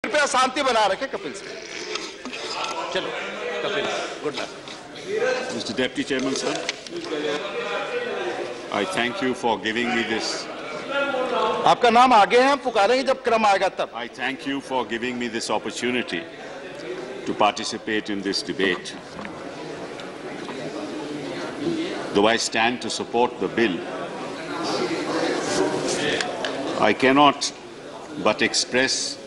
कृपया शांति बना रखे। कपिल सिंह, चलो Kapil, good luck. Mr. Deputy Chairman, sir, I thank you for giving me this. आपका नाम आगे है, हम पुकारेंगे जब क्रम आएगा तब। I thank you for giving me this opportunity to participate in this debate. Though I stand to support the bill, I cannot but express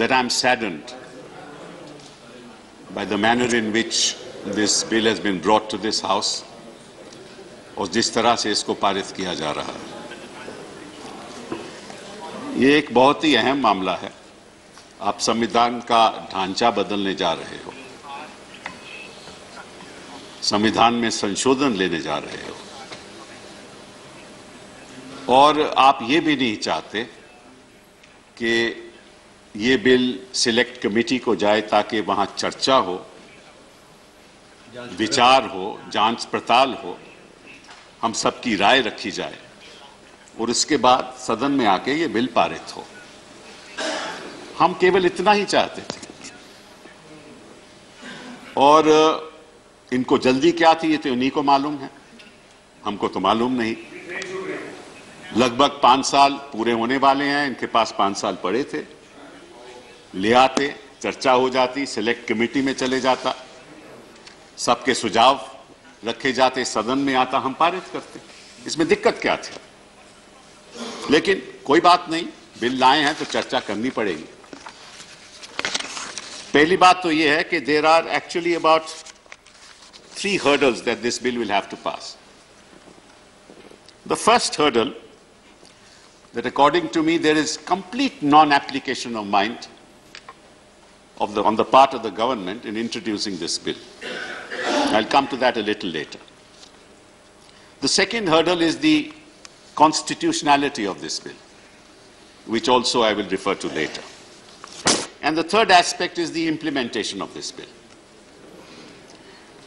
that I am saddened by the manner in which this bill has been brought to this House और जिस तरह से इसको पारित किया जा रहा है। ये एक बहुत ही अहम मामला है। आप संविधान का ढांचा बदलने जा रहे हो, संविधान में संशोधन लेने जा रहे हो, और आप ये भी नहीं चाहते कि ये बिल सिलेक्ट कमेटी को जाए ताकि वहां चर्चा हो, विचार हो, जांच पड़ताल हो, हम सबकी राय रखी जाए और इसके बाद सदन में आके ये बिल पारित हो। हम केवल इतना ही चाहते थे। और इनको जल्दी क्या थी ये तो इन्हीं को मालूम है, हमको तो मालूम नहीं। लगभग 5 साल पूरे होने वाले हैं, इनके पास 5 साल पड़े थे। ले आते, चर्चा हो जाती, सिलेक्ट कमेटी में चले जाता, सबके सुझाव रखे जाते, सदन में आता, हम पारित करते। इसमें दिक्कत क्या थी? लेकिन कोई बात नहीं, बिल लाए हैं तो चर्चा करनी पड़ेगी। पहली बात तो यह है कि there are actually about 3 hurdles that this bill will have to pass. The first hurdle, that according to me there is complete non-application of mind on the part of the government in introducing this bill. I'll come to that a little later. The second hurdle is the constitutionality of this bill, which also I will refer to later. And the third aspect is the implementation of this bill.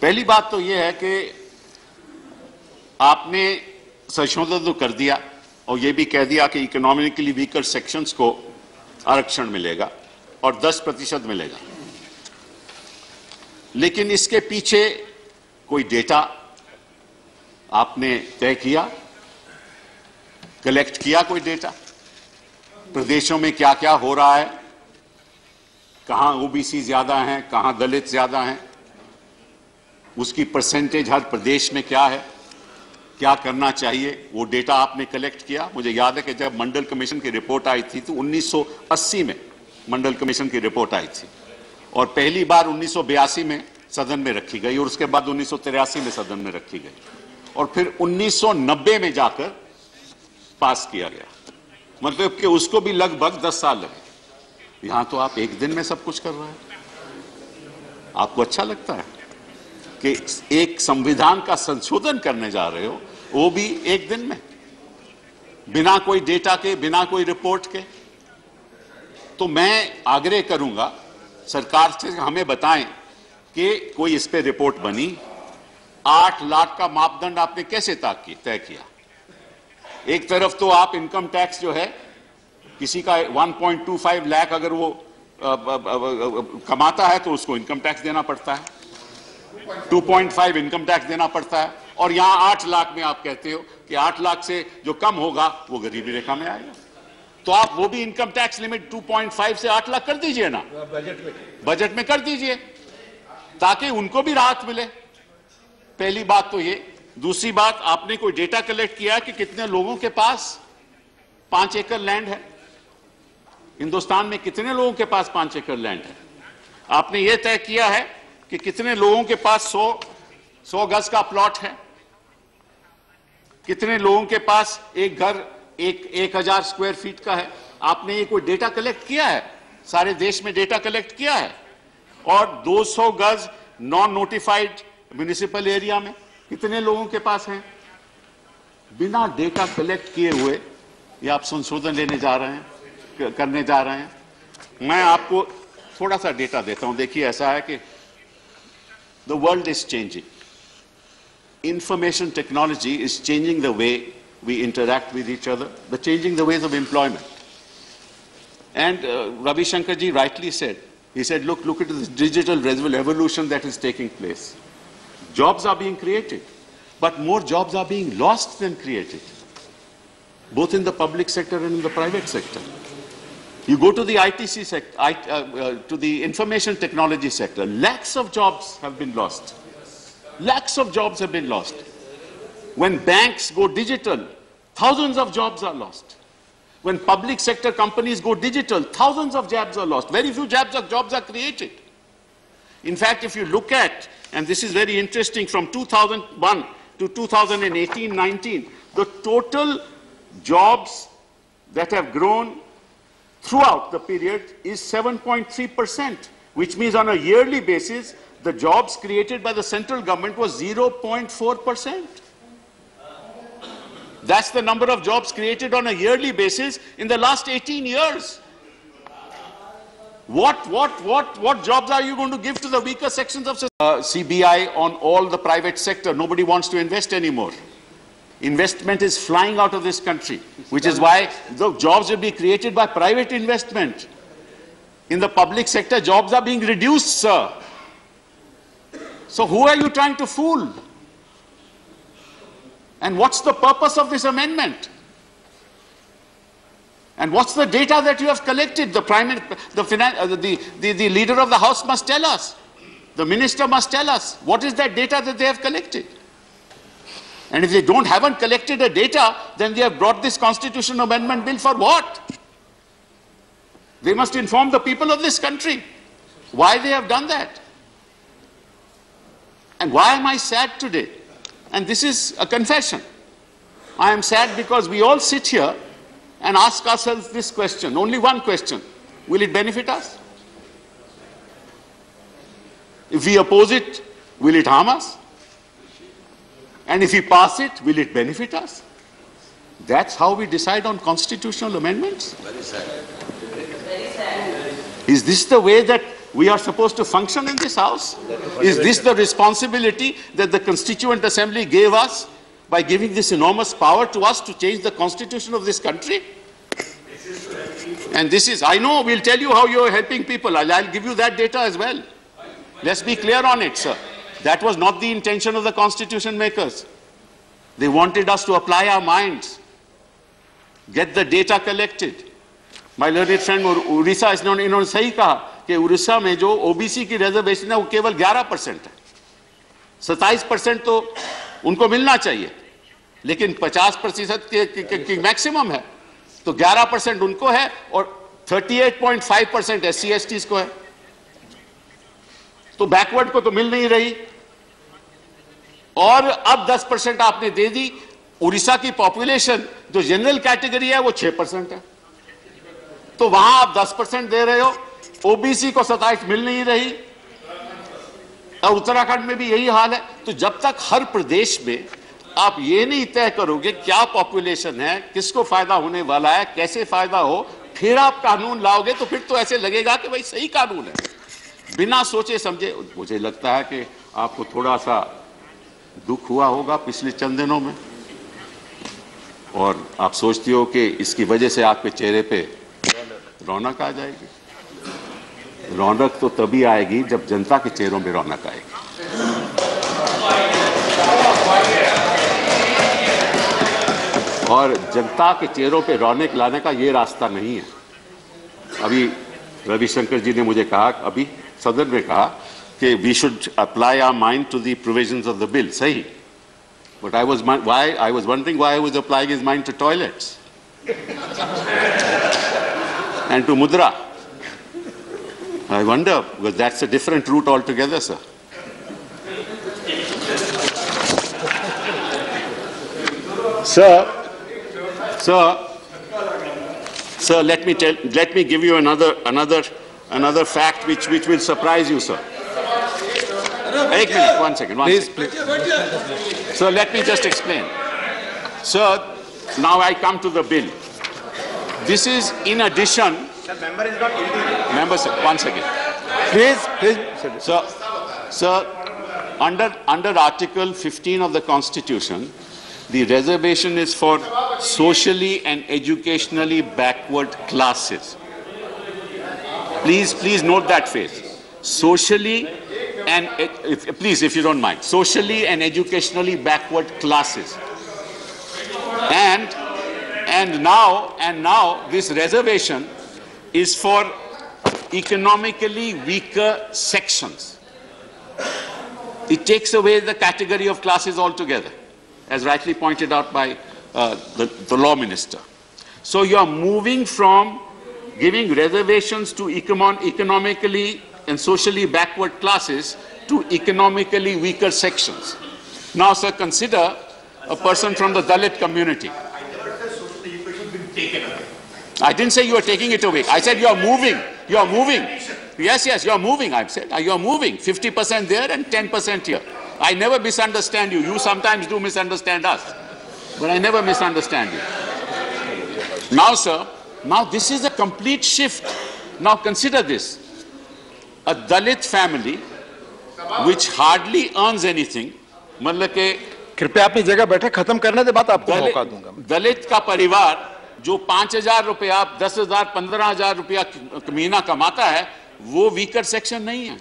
पहली बात तो यह है कि आपने संशोधन तो कर दिया और यह भी कह दिया कि इकोनॉमिकली वीकर सेक्शंस को आरक्षण मिलेगा और 10% मिलेगा, लेकिन इसके पीछे कोई डेटा आपने तय किया, कलेक्ट किया कोई डेटा? प्रदेशों में क्या क्या हो रहा है, कहां ओबीसी ज्यादा हैं, कहां दलित ज्यादा हैं, उसकी परसेंटेज हर प्रदेश में क्या है, क्या करना चाहिए, वो डेटा आपने कलेक्ट किया? मुझे याद है कि जब मंडल कमीशन की रिपोर्ट आई थी तो 1980 में मंडल कमीशन की रिपोर्ट आई थी और पहली बार 1982 में सदन में रखी गई और उसके बाद 1983 में सदन में रखी गई और फिर 1990 में जाकर पास किया गया। मतलब कि उसको भी लगभग 10 साल लगे। यहां तो आप एक दिन में सब कुछ कर रहे हैं। आपको अच्छा लगता है कि एक संविधान का संशोधन करने जा रहे हो, वो भी एक दिन में, बिना कोई डेटा के, बिना कोई रिपोर्ट के? तो मैं आग्रह करूंगा सरकार से, हमें बताएं कि कोई इस पे रिपोर्ट बनी। 8 लाख का मापदंड आपने कैसे तय किया? एक तरफ तो आप इनकम टैक्स जो है, किसी का 1.25 लाख अगर वो कमाता है तो उसको इनकम टैक्स देना पड़ता है, 2.5 इनकम टैक्स देना पड़ता है, और यहां 8 लाख में आप कहते हो कि 8 लाख से जो कम होगा वो गरीबी रेखा में आएगा। तो आप वो भी इनकम टैक्स लिमिट 2.5 से 8 लाख कर दीजिए ना, बजट में कर दीजिए ताकि उनको भी राहत मिले। पहली बात तो ये। दूसरी बात, आपने कोई डेटा कलेक्ट किया कि कितने लोगों के पास 5 एकड़ लैंड है? हिंदुस्तान में कितने लोगों के पास 5 एकड़ लैंड है? आपने यह तय किया है कि कितने लोगों के पास 100 गज का प्लॉट है? कितने लोगों के पास एक घर 1000 स्क्वायर फीट का है? आपने ये कोई डेटा कलेक्ट किया है? सारे देश में डेटा कलेक्ट किया है? और 200 गज नॉन नोटिफाइड म्युनिसिपल एरिया में कितने लोगों के पास हैं? बिना डेटा कलेक्ट किए हुए ये आप संशोधन लेने जा रहे हैं, करने जा रहे हैं। मैं आपको थोड़ा सा डेटा देता हूं। देखिए, ऐसा है कि the world is changing. Information technology is changing the way we interact with each other, changing the ways of employment. And Ravi Shankar ji rightly said, he said, look at this digital revolution that is taking place. Jobs are being created, but more jobs are being lost than created, both in the public sector and in the private sector. You go to the ITC sector, to the information technology sector, lakhs of jobs have been lost. Lakhs of jobs have been lost. When banks go digital, thousands of jobs are lost. When public sector companies go digital, thousands of jobs are lost. Very few jobs are created. In fact, if you look at, and this is very interesting, from 2001 to 2018-19, the total jobs that have grown throughout the period is 7.3%, which means on a yearly basis, the jobs created by the central government was 0.4%. That's the number of jobs created on a yearly basis in the last 18 years. What jobs are you going to give to the weaker sections of society? CBI on all the private sector. Nobody wants to invest anymore. Investment is flying out of this country, which is why the jobs will be created by private investment. In the public sector, jobs are being reduced, sir. So who are you trying to fool? And what's the purpose of this amendment? And what's the data that you have collected? The leader of the House must tell us. The minister must tell us. What is that data that they have collected? And if they haven't collected the data, then they have brought this constitutional amendment bill for what? They must inform the people of this country why they have done that. And why am I sad today? And this is a confession. I am sad because we all sit here and ask ourselves this question, only one question: will it benefit us? If we oppose it, will it harm us? And if we pass it, will it benefit us? That's how we decide on constitutional amendments? Very sad. Very sad. Is this the way that we are supposed to function in this House? Is this the responsibility that the Constituent Assembly gave us by giving this enormous power to us to change the constitution of this country? And this is, I know, we'll tell you how you're helping people. I'll give you that data as well. Let's be clear on it, sir. That was not the intention of the constitution makers. They wanted us to apply our minds, get the data collected. My learned friend Orissa, इन्होंने सही कहा कि उड़ीसा में जो OBC की reservation है वो केवल 11% है। 27% तो उनको मिलना चाहिए, लेकिन 50% की मैक्सिमम है, तो 11% उनको है और 38.5% SC/STs को है। तो बैकवर्ड को तो मिल नहीं रही, और अब 10% आपने दे दी। उड़ीसा की पॉपुलेशन जो जनरल कैटेगरी है वो 6% है, तो वहां आप 10% दे रहे हो, ओबीसी को 27 मिल नहीं रही, और उत्तराखंड में भी यही हाल है। तो जब तक हर प्रदेश में आप ये नहीं तय करोगे क्या पॉपुलेशन है, किसको फायदा होने वाला है, कैसे फायदा हो, फिर आप कानून लाओगे, तो फिर तो ऐसे लगेगा कि भाई सही कानून है, बिना सोचे समझे। मुझे लगता है कि आपको थोड़ा सा दुख हुआ होगा पिछले चंद दिनों में, और आप सोचती हो कि इसकी वजह से आपके चेहरे पे रौनक आ जाएगी। रौनक तो तभी आएगी जब जनता के चेहरों में रौनक आएगी। और जनता के चेहरों पे रौनक लाने का ये रास्ता नहीं है। अभी रविशंकर जी ने मुझे कहा, अभी सदन में कहा कि we should apply our mind to the provisions of the bill. सही, but I was wondering why I was applying his mind to toilets and to mudra. I wonder, because that's a different route altogether, sir. Sir, let me give you another fact which will surprise you, sir. One minute, one second. Please. Sir, let me just explain. Sir, now I come to the bill. This is in addition. Sir, member is not guilty. Member, sir, one second. Please. Sir, under Article 15 of the Constitution, the reservation is for socially and educationally backward classes. Please note that phrase. Socially and, if you don't mind, socially and educationally backward classes. And now this reservation is for economically weaker sections. It takes away the category of classes altogether, as rightly pointed out by the law minister. So you are moving from giving reservations to economically and socially backward classes to economically weaker sections. Now, sir, consider a person from the Dalit community. I didn't say you are taking it away. I said you are moving. You are moving. Yes, you are moving, I've said. You are moving. 50% there and 10% here. I never misunderstand you. You sometimes do misunderstand us. But I never misunderstand you. Now, sir, now this is a complete shift. Now consider this. A Dalit family which hardly earns anything, मतलब के कृपया अपनी जगह बैठे, खत्म करने के बाद आपको मौका दूंगा। दलित का परिवार जो 5,000 रुपया, 10,000, 15,000 रुपया महीना कमाता है, वो वीकर सेक्शन नहीं है।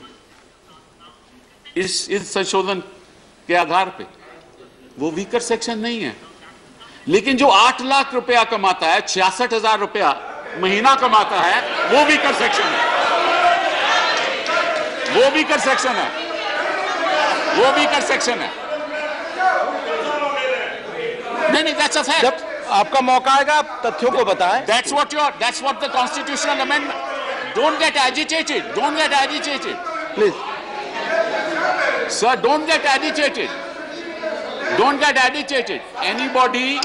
इस संशोधन के आधार पे वो वीकर सेक्शन नहीं है। लेकिन जो 8 लाख रुपया कमाता है, 66,000 रुपया महीना कमाता है, वो वीकर सेक्शन है। वो वीकर सेक्शन है। वो वीकर सेक्शन है। नहीं, that's a fact. जब आपका मौका आएगा आप तथ्यों को बताएं। That's what the constitutional amendment. Don't get agitated. Don't get agitated. Please. Sir, don't get agitated. Don't get agitated. Anybody.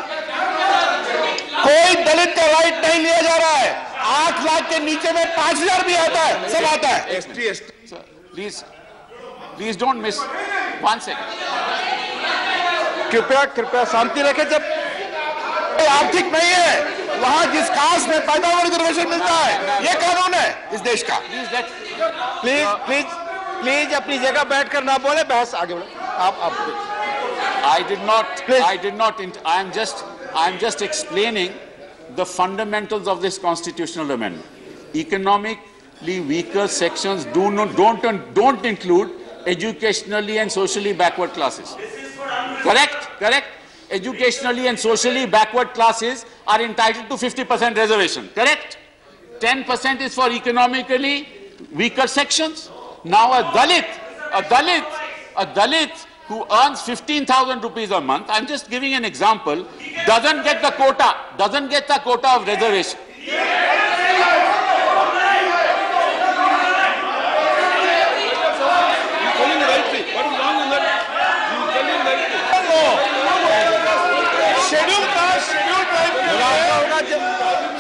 कोई दलित का राइट नहीं लिया जा रहा है। 8 लाख के नीचे में 5,000 भी आता है, सब आता है। Sir, please don't miss. 1 second. कृपया शांति रखें। जब आर्थिक नहीं है, वहां जिस कास्ट में पैदावार रिजर्वेशन मिलता है, ये कानून है इस देश का। प्लीज अपनी जगह बैठकर ना बोले, बहस आगे बढ़े। आप I am just explaining the fundamentals of this constitutional amendment. Economically weaker sections don't include educationally and socially backward classes. Correct. Educationally and socially backward classes are entitled to 50% reservation. Correct. 10% is for economically weaker sections. Now a Dalit who earns 15,000 rupees a month, I'm just giving an example, doesn't get the quota of reservation.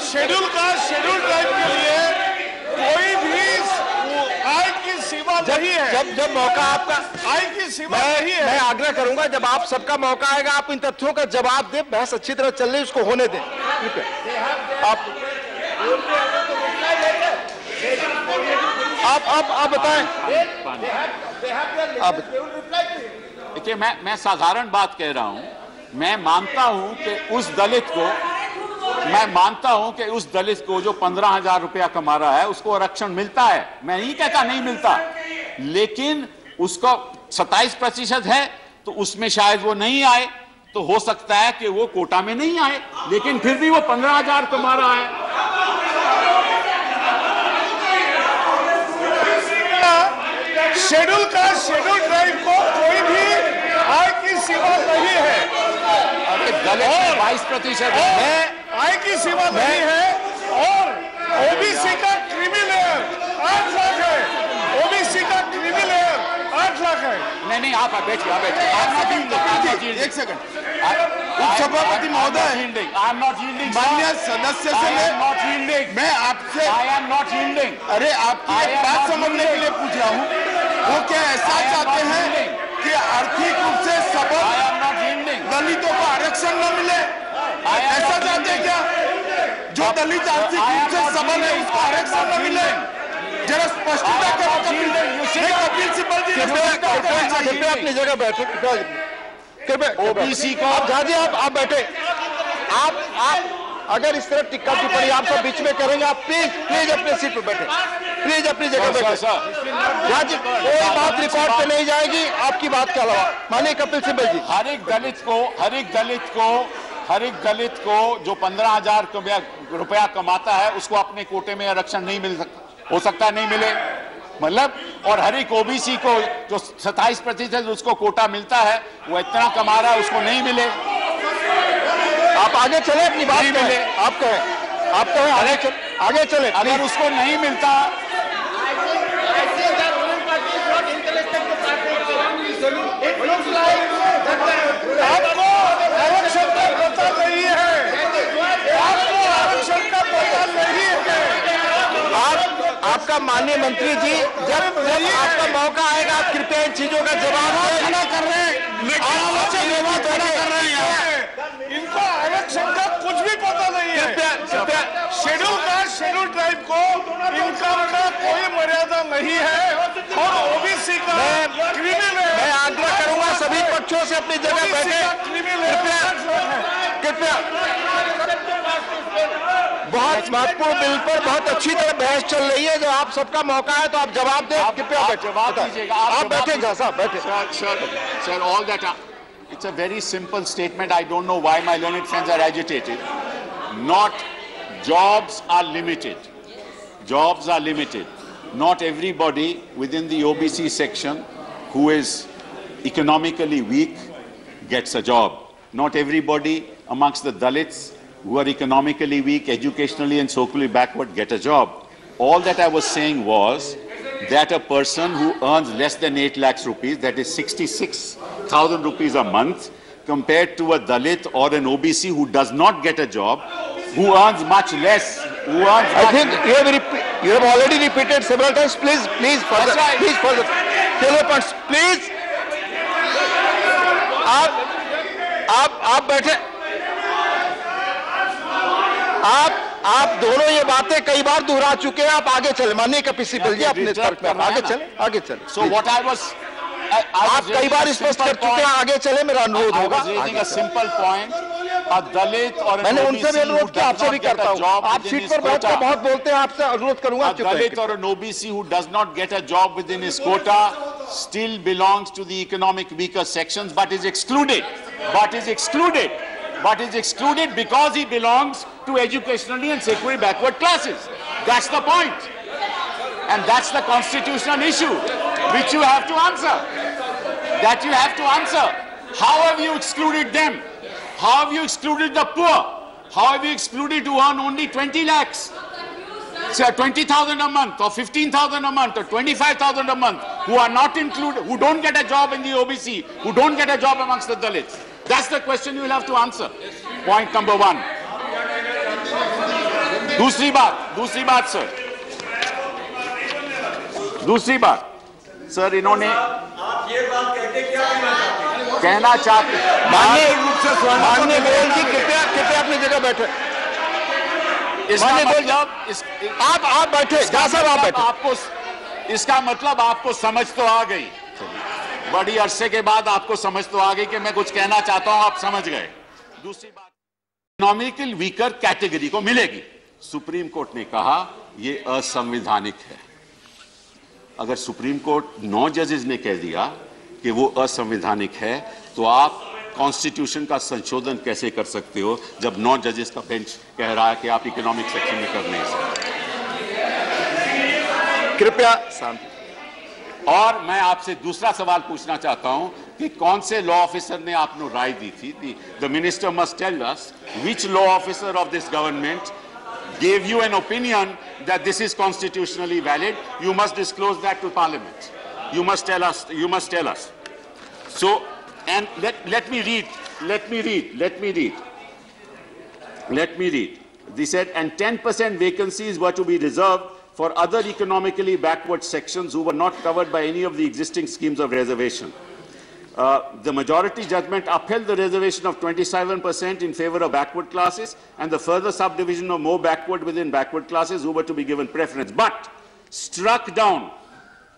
Schedule type के लिए कोई भी आय की सीमा नहीं है। जब मौका आपका, आय की सीमा नहीं है। मैं आग्रह करूंगा, जब आप सबका मौका आएगा आप इन तथ्यों का जवाब दें। बहस अच्छी तरह चल रही है, उसको होने दें। आप बताएं। देखिए, मैं साधारण बात कह रहा हूं। मैं मानता हूं कि उस दलित को जो 15,000 रुपया कमा रहा है, उसको आरक्षण मिलता है। मैं नहीं कहता नहीं मिलता, लेकिन उसका 27% है, तो उसमें शायद वो नहीं आए, तो हो सकता है कि वो कोटा में नहीं आए, लेकिन फिर भी वो 15,000 कमा रहा है। शेड्यूल ड्राइव को कोई भी आय की सीमा नहीं है। अरे दलित में 22% है, आय की सीमा नहीं है। और ओबीसी का क्रीमी लेयर 8 लाख है। ओबीसी का क्रीमी लेयर 8 लाख है। नहीं, आप बैठिए। एक सेकंड, उपसभापति महोदय, माननीय सदस्य से मैं आपसे अरे आपकी एक बात समझने के लिए पूछ रहा हूँ। वो क्या ऐसा चाहते हैं कि आर्थिक रूप से सबल दलितों को आरक्षण न मिले? ऐसा चाहते हैं क्या? जो दलित आर्थिक रूप से सबल है उसको आरक्षण न मिले? जरा स्पष्टता करो। कपिल सिब्बल जी, कृपया अपनी जगह बैठे। ओबीसी को आप बैठे। अगर इस तरह टिक्का टिप्पणी आप सब बीच में करेंगे, आप प्लीज अपने सीट पर बैठे, प्लीज अपनी जगह बैठे। कोई बात रिकॉर्ड पे नहीं जाएगी आपकी बात के अलावा। माननीय कपिल सिब्बल जी, हर एक दलित को जो 15,000 रुपया कमाता है उसको अपने कोटे में आरक्षण नहीं मिल सकता, हो सकता नहीं मिले, मतलब, और हर एक ओबीसी को जो 27% उसको कोटा मिलता है, वो इतना कमा रहा है उसको नहीं मिले। आप आगे चले, अपनी बात मिले, आप कहें आगे चले। अगर उसको नहीं मिलता, आपको आरक्षण का पता नहीं है, आपको आरक्षण का पता नहीं है। आपका माननीय मंत्री जी, जब आपका मौका आएगा आप कृपया इन चीजों का जवाब खड़ा कर रहे हैं, इनको आरक्षण का कुछ भी पता नहीं है। शेड्यूल कास्ट शेड्यूल ट्राइब को इनकम का कोई मर्यादा नहीं है और ओबीसी का क्रिमिनल है। मैं आग्रह करूंगा सभी पक्षों से अपनी जगह बैठे, कृपया। बहुत महत्वपूर्ण बिल पर बहुत अच्छी तरह बहस चल रही है, जो आप सबका मौका है तो आप जवाब दें, कृपया जवाब दीजिएगा। आप बैठे साहब, बैठे। Sir, all that it's a very simple statement. I don't know why my learned friends are agitated. Not jobs are limited. Jobs are limited. Not everybody within the OBC section who is economically weak gets a job. Not everybody amongst the Dalits who are economically weak, educationally and socially backward get a job. All that I was saying was that a person who earns less than 8 lakhs rupees, that is 66,000 rupees a month, compared to a Dalit or an OBC who does not get a job, who earns much less, I think you have already repeated several times. Please, further. Right. Please, further. Clear points, please. आप बैठे। आप दोनों ये बातें कई बार दोहरा चुके हैं, आप आगे चले। माननीय कपिल सिब्बल जी, अपने तर्क में आगे चले। So what I was आप कई बार स्पष्ट कर चुके हैं, आगे चले, मेरा अनुरोध होगा। raising a simple point. A Dalit or an मैंने उनसे भी OBC अनुरोध who किया, does आपसे भी not get करता a हूँ। job आप within सीट his पर बैठ कर quota, बहुत बोलते हैं, आपसे अनुरोध करूंगा। a Dalit or an OBC who does not get a job within his quota still belongs to the economic weaker sections, but is excluded because he belongs to educationally and securely backward classes. That's the point. And that's the constitutional issue which you have to answer. How have you excluded them? How have you excluded the poor? How have you excluded who earn only 20 lakhs? So 20,000 a month or 15,000 a month or 25,000 a month, who are not included, who don't get a job in the OBC, who don't get a job amongst the Dalits? That's the question you will have to answer. Point number one. दूसरी बात sir, इन्होंने कहना चाहते, माननीय गोयल जी, कृपया अपनी जगह बैठे। आप बैठे, साहब आप बैठे। इसका मतलब आपको समझ तो आ गई, बड़ी अरसे के बाद आपको समझ तो आ गई कि मैं कुछ कहना चाहता हूं, आप समझ गए। दूसरी बात, इकोनॉमिकल वीकर कैटेगरी को मिलेगी। सुप्रीम कोर्ट ने कहा यह असंवैधानिक है। अगर सुप्रीम कोर्ट 9 जजेस ने कह दिया कि वो असंवैधानिक है, तो आप कॉन्स्टिट्यूशन का संशोधन कैसे कर सकते हो जब 9 जजेस का बेंच कह रहा है कि आप इकोनॉमिक सेक्शन में कर नहीं सकते? कृपया शांति। और मैं आपसे दूसरा सवाल पूछना चाहता हूं कि कौन से लॉ ऑफिसर ने आपको राय दी थी? The minister must tell us which law officer of this government gave you an opinion that this is constitutionally valid. You must disclose that to Parliament. You must tell us. So, and let me read. They said, and 10% vacancies were to be reserved for other economically backward sections who were not covered by any of the existing schemes of reservation. The majority judgment upheld the reservation of 27% in favor of backward classes and the further subdivision of more backward within backward classes who were to be given preference, but struck down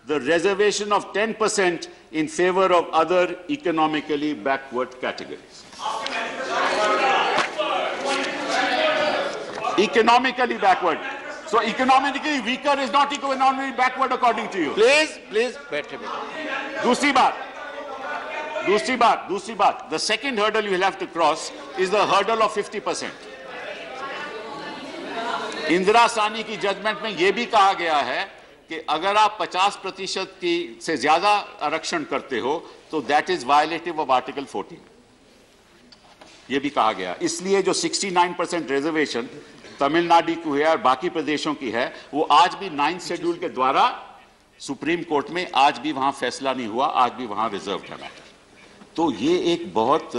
the reservation of 10% in favor of other economically backward categories. Economically backward. So economically weaker is not economically backward according to you. Please बैठे। दूसरी बात, the second hurdle you will have to cross is the hurdle of 50%. Indira सानी की judgement में यह भी कहा गया है कि अगर आप 50% की से ज्यादा आरक्षण करते हो तो that is violative of article 14। यह भी कहा गया। इसलिए जो 69% रिजर्वेशन तमिलनाडु की है और बाकी प्रदेशों की है, वो आज भी 9th शेड्यूल के द्वारा सुप्रीम कोर्ट में आज भी वहां फैसला नहीं हुआ, आज भी वहां रिजर्व है मैटर। तो ये एक बहुत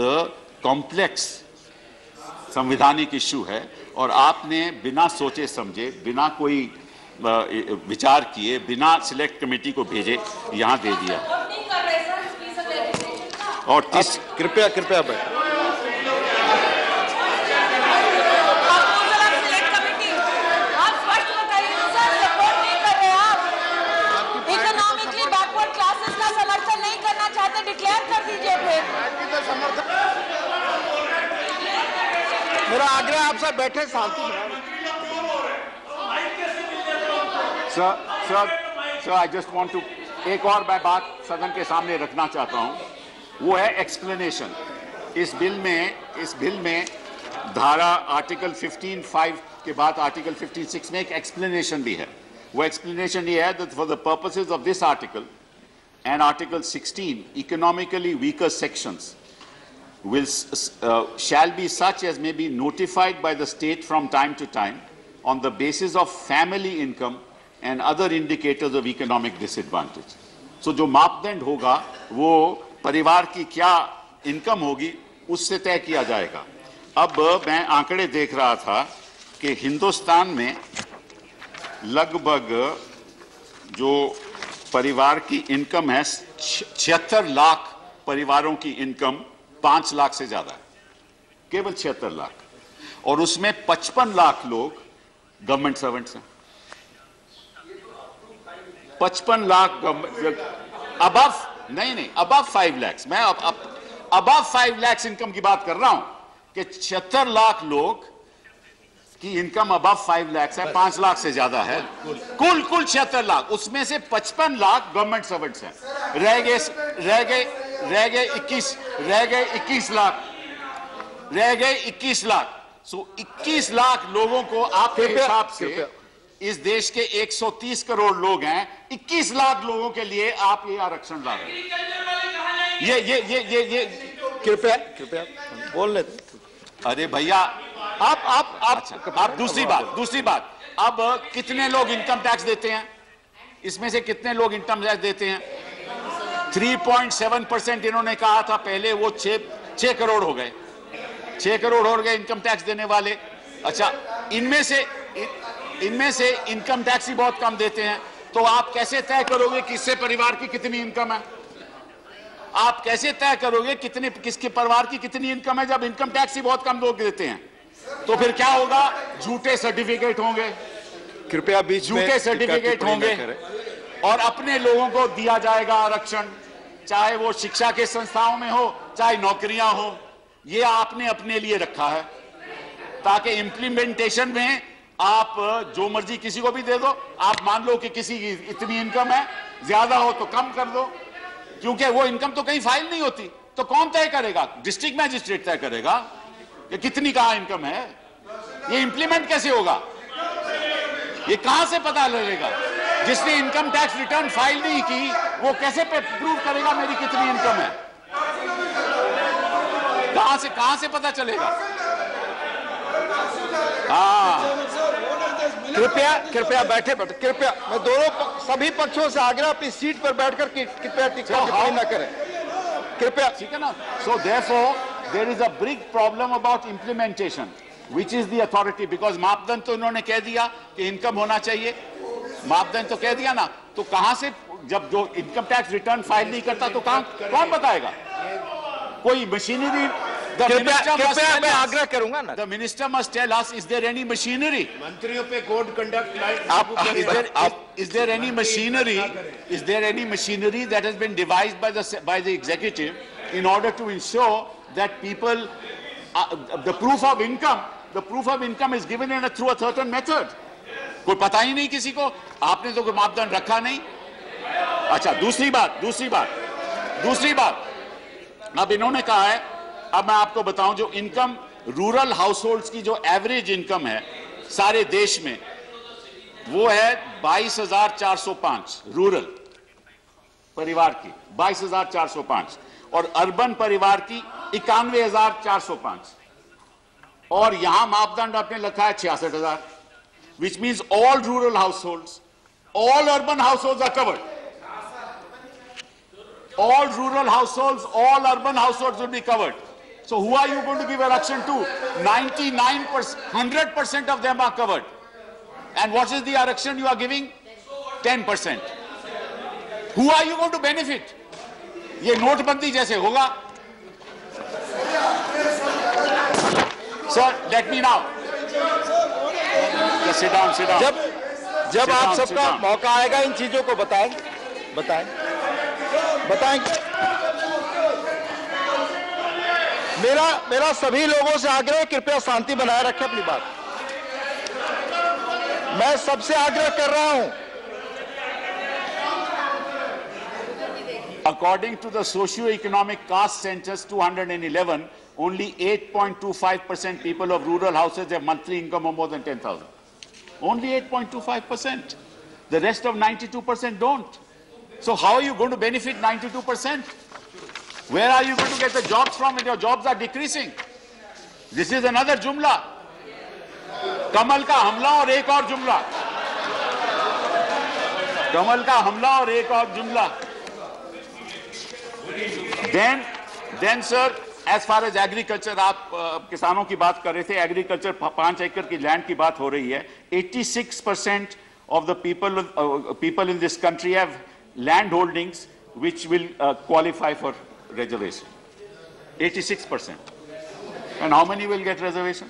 कॉम्प्लेक्स संवैधानिक इश्यू है और आपने बिना सोचे समझे, बिना कोई विचार किए, बिना सिलेक्ट कमेटी को भेजे यहां दे दिया। और कृपया बैठ। मेरा आग्रह आप सब बैठे शांति में। Sir I just want to, एक और मैं बात सदन के सामने रखना चाहता हूं, वो है एक्सप्लेनेशन। इस बिल में धारा आर्टिकल 15(5) के बाद आर्टिकल 15(6) में एक एक्सप्लेनेशन भी है। वो एक्सप्लेनेशन ये है that for the purposes of this article and article 16, economically weaker sections shall be such as may be notified by the state from time to time on the basis of family income and other indicators of economic disadvantage. So जो मापदंड होगा वो परिवार की क्या income होगी उससे तय किया जाएगा। अब मैं आंकड़े देख रहा था कि हिंदुस्तान में लगभग जो परिवार की इनकम है 76 लाख परिवारों की इनकम 5 लाख से ज्यादा है, केवल 76 लाख, और उसमें 55 लाख लोग गवर्नमेंट सर्वेंट्स हैं। 55 लाख अबव 5 लाख, मैं अबव 5 लाख इनकम की बात कर रहा हूं कि 76 लाख लोग की इनकम अबव 5 लाख है, 5 लाख से ज्यादा है। कुल 76 लाख, उसमें से 55 लाख गवर्नमेंट सर्वेंट्स हैं। रह गए 21 लाख। सो 21 लाख लोगों को आपके हिसाब से, इस देश के 130 करोड़ लोग हैं, 21 लाख लोगों के लिए आप ये आरक्षण ला रहे हैं। ये कृपया बोल लेते। अरे भैया आप दूसरी बात, अब कितने लोग इनकम टैक्स देते हैं? इसमें से कितने लोग इनकम टैक्स देते हैं? 3.7% इन्होंने कहा था पहले, वो 6 करोड़ हो गए। 6 करोड़ हो गए इनकम टैक्स देने वाले। अच्छा, इनमें से इनकम टैक्स ही बहुत कम देते हैं, तो आप कैसे तय करोगे किससे परिवार की कितनी इनकम है? आप कैसे तय करोगे किसके परिवार की कितनी इनकम है जब इनकम टैक्स ही बहुत कम लोग देते हैं? तो फिर क्या होगा? झूठे सर्टिफिकेट होंगे, कृपया बीच में झूठे सर्टिफिकेट होंगे और अपने लोगों को दिया जाएगा आरक्षण, चाहे वो शिक्षा के संस्थाओं में हो, चाहे नौकरियां हो। ये आपने अपने लिए रखा है ताकि इंप्लीमेंटेशन में आप जो मर्जी किसी को भी दे दो। आप मान लो कि किसी की इतनी इनकम है, ज्यादा हो तो कम कर दो, क्योंकि वो इनकम तो कहीं फाइल नहीं होती। तो कौन तय करेगा? डिस्ट्रिक्ट मजिस्ट्रेट तय करेगा कि कितनी कहां इनकम है। ये इंप्लीमेंट कैसे होगा? ये कहां से पता लगेगा? जिसने इनकम टैक्स रिटर्न फाइल नहीं की वो कैसे प्रूव करेगा मेरी कितनी इनकम है? कहां से पता चलेगा? हाँ, कृपया बैठे। कृपया मैं सभी पक्षों से आग्रह, अपनी सीट पर बैठकर कृपया टिप्पणी न करें। कृपया, ठीक है ना? So therefore there is a big problem about implementation, which is the authority, because मापदंड तो इन्होंने कह दिया कि इनकम होना चाहिए, मापदंड तो कह दिया ना, तो कहां से, जब जो इनकम टैक्स रिटर्न फाइल नहीं करता तो कौन बताएगा? कोई मशीनरी? मैं आग्रह करूंगा ना, The minister must tell us, is there any machinery? मंत्रियों पे code conduct Is there any machinery? Is there any machinery that has been devised by the executive in order to ensure that people, the proof of income the proof of income is given in through a certain method. कोई पता ही नहीं किसी को, आपने तो कोई मापदंड रखा नहीं। अच्छा, दूसरी बात अब इन्होंने कहा है, अब मैं आपको बताऊं, जो इनकम रूरल हाउसहोल्ड्स की जो एवरेज इनकम है सारे देश में, वो है 22,405 रूरल परिवार की, 22,405, और अर्बन परिवार की 91,405, और यहां मापदंड आपने लिखा है 66,000, which means all rural households, all urban households are covered. All rural households, all urban households will be covered. So who are you going to give election to? 99%, 100% of them are covered. And what is the election you are giving? 10%. Who are you going to benefit? ये नोटबंदी जैसे होगा। Sir, let me now. Just sit down. जब आप सबका मौका आएगा इन चीजों को बताएं। मेरा सभी लोगों से आग्रह है, कृपया शांति बनाए रखें अपनी बात। मैं सबसे आग्रह कर रहा हूं। According to the socio-economic caste census 211, only 8.25% people of rural houses have monthly income of more than 10,000. Only 8.25%. The rest of 92% don't. So how are you going to benefit 92%? Where are you going to get the jobs from when your jobs are decreasing? This is another jumla. कमल का हमला और एक और जुमला। कमल का हमला और एक और जुमला। Then sir, as far as agriculture, आप किसानों की बात कर रहे थे, एग्रीकल्चर 5 एकड़ की लैंड की बात हो रही है। 86% of the people in this country have land holdings which will qualify for reservation. 86%. And how many will get reservation?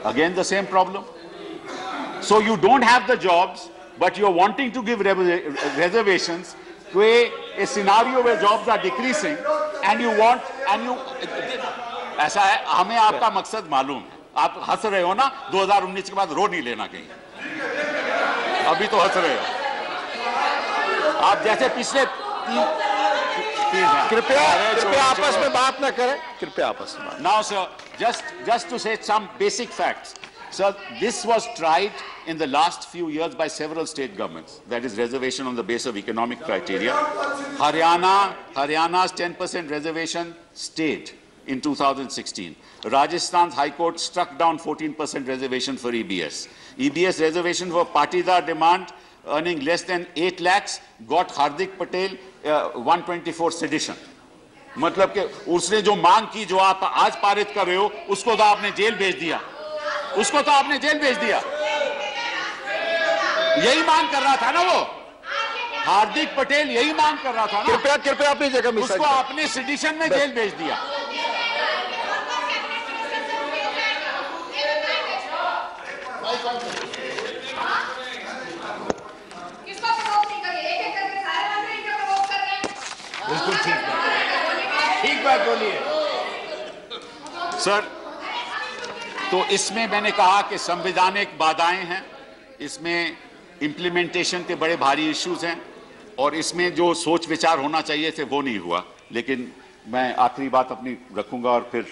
Again the same problem. So you don't have the jobs, but you're wanting to give reservations to a scenario where jobs are decreasing, and you ऐसा है, हमें आपका मकसद मालूम है। आप हंस रहे हो ना, 2019 के बाद रो नहीं लेना कहीं, अभी तो हंस रहे हो आप, जैसे पिछले कृपया आपस में बात न करें, कृपया आपस में। Now sir, just to say some basic facts. Sir, this was tried in the last few years by several state governments. That is reservation on the base of economic criteria. Haryana's 10% reservation stayed in 2016. Rajasthan's High Court struck down 14% reservation for EBS. EBS reservation for Patidar demand earning less than 8 lakhs got Hardik Patel 124 sedition. मतलब कि उसने जो मांग की, जो आप आज पारित कर रहे हो, उसको तो आपने जेल भेज दिया, यही मांग कर रहा था ना वो, हार्दिक पटेल यही मांग कर रहा था ना। कृपया अपनी जगह, उसको आपने सेडिशन में जेल भेज दिया। बिल्कुल ठीक बात बोलिए सर। तो इसमें मैंने कहा कि संवैधानिक बाधाएं हैं, इसमें इंप्लीमेंटेशन के बड़े भारी इश्यूज हैं, और इसमें जो सोच विचार होना चाहिए थे वो नहीं हुआ। लेकिन मैं आखिरी बात अपनी रखूंगा और फिर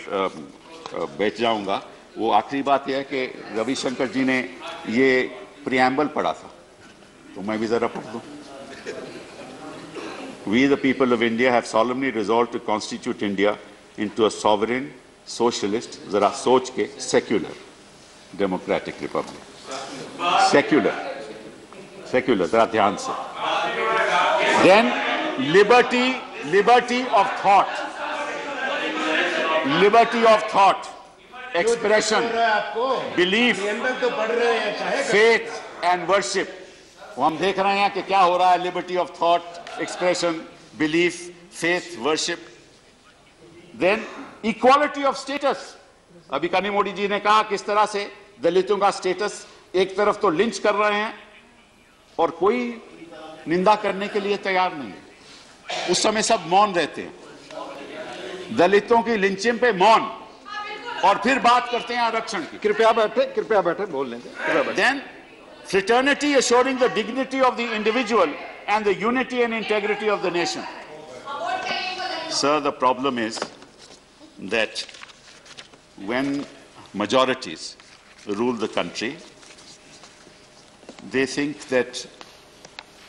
बैठ जाऊंगा। वो आखिरी बात यह है कि रविशंकर जी ने ये प्रियम्बल पढ़ा था, तो मैं भी जरा पढ़ दूं। We the people of India have solemnly resolved to constitute India into a sovereign, socialist, जरा सोच के, secular, democratic republic. Secular, जरा ध्यान से। Then liberty of thought, expression, belief, faith and worship. वो हम देख रहे हैं कि क्या हो रहा है, liberty of thought, expression, belief, faith, worship. Then equality of status. अभी कानी मोदी जी ने कहा किस तरह से दलितों का स्टेटस, एक तरफ तो लिंच कर रहे हैं और कोई निंदा करने के लिए तैयार नहीं है। उस समय सब मौन रहते हैं, दलितों की लिंचिंग पे मौन, और फिर बात करते हैं आरक्षण की। कृपया बैठे बोल लेंगे। Then fraternity assuring the dignity of the individual and the unity and integrity of the nation. Sir, the problem is that when majorities rule the country, they think that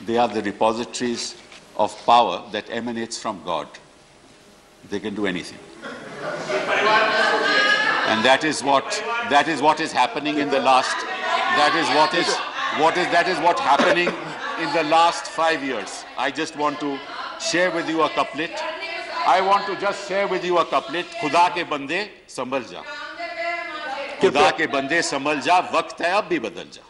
they are the repositories of power that emanates from God. They can do anything. And that is what is happening in the last, that is what happening in the last 5 years. I just want to share with you a couplet. I want to just share with you a couplet. खुदा के बंदे संभल जा, खुदा के बंदे संभल जा, वक्त है अब भी बदल जा।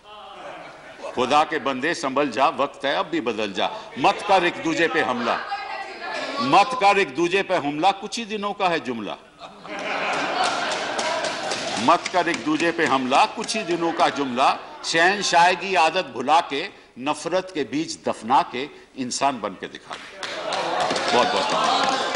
खुदा के बंदे संभल जा, वक्त है अब भी बदल जा। मत कर एक दूजे पे हमला, मत कर एक दूजे पे हमला, कुछ ही दिनों का है जुमला। मत कर एक दूजे पे हमला, कुछ ही दिनों का जुमला। शहनशाह की आदत भुला के, नफरत के बीच दफना के, इंसान बन के दिखा दे। बहुत बहुत